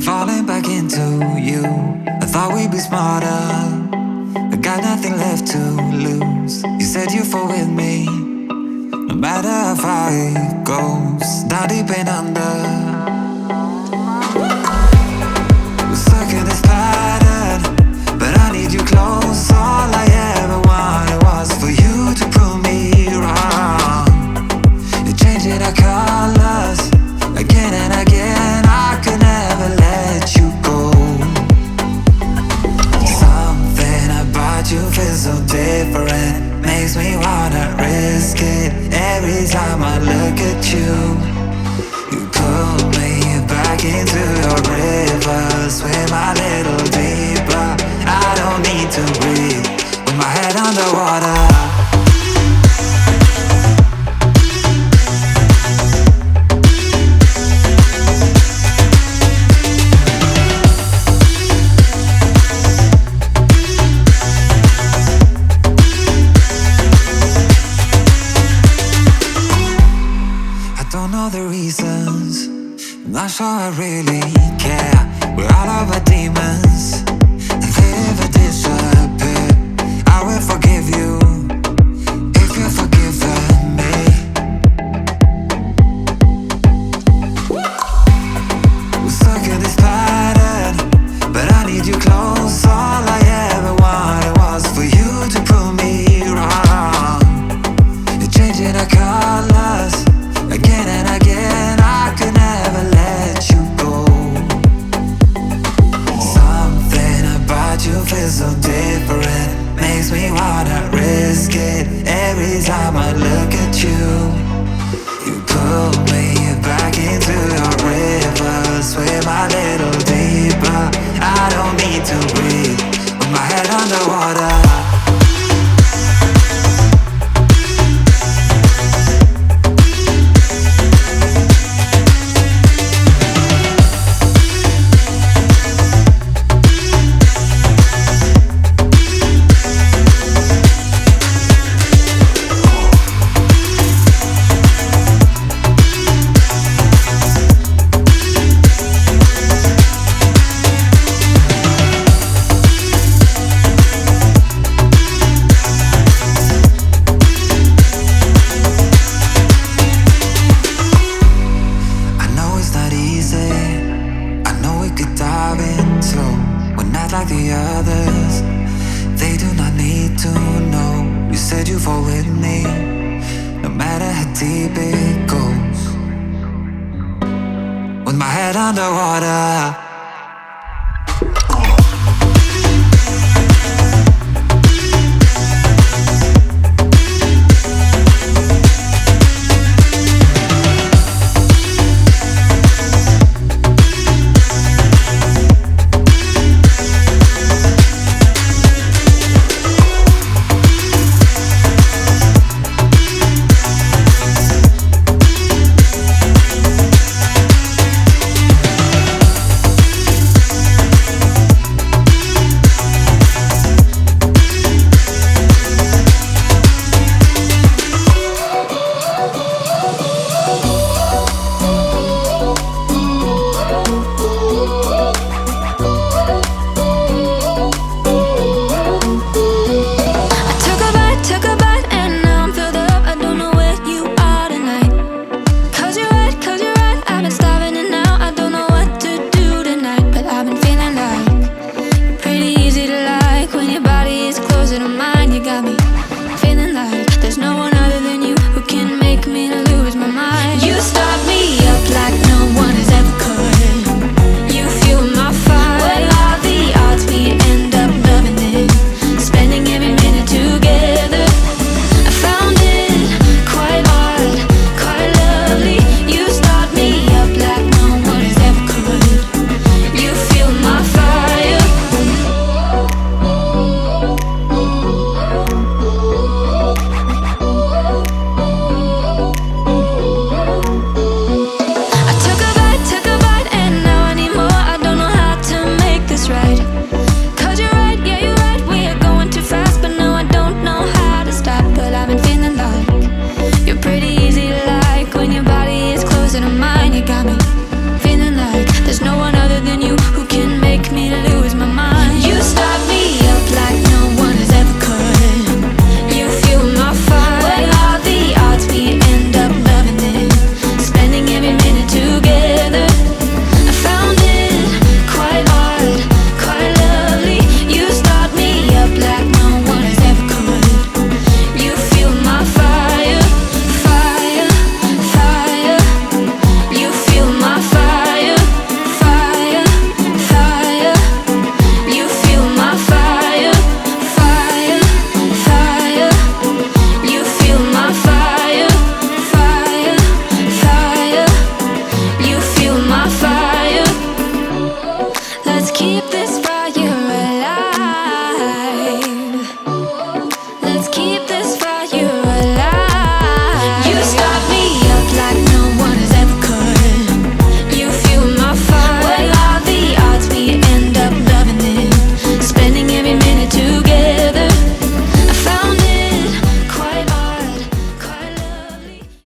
falling back into you. I thought we'd be smarter, I got nothing left to lose. You said you fall with me, no matter how far it goes. Down deep and under, we're stuck in this pattern, but I need you close. All I ever wanted was for you to prove me wrong. You're changing our colors again and again. I could never let you go. Something about you feels so different, makes me wanna risk it every time I look at you. You pull me back into your river, swim a little deeper. I don't need to breathe with my head underwater. Not sure I really care. We're all of our demons, and they never disappear. I will forgive you if you've forgiven me. We're stuck in this pattern, but I need you close. All I ever wanted was for you to prove me wrong. You're changing our colors again and again. I could never let you go. Something about you feels so different, makes me wanna risk it every time I look at you. You pull me back into your river, swim a little deeper. I don't need to breathe with my head underwater. Like the others, they do not need to know. You said you fall with me, no matter how deep it goes. With my head underwater.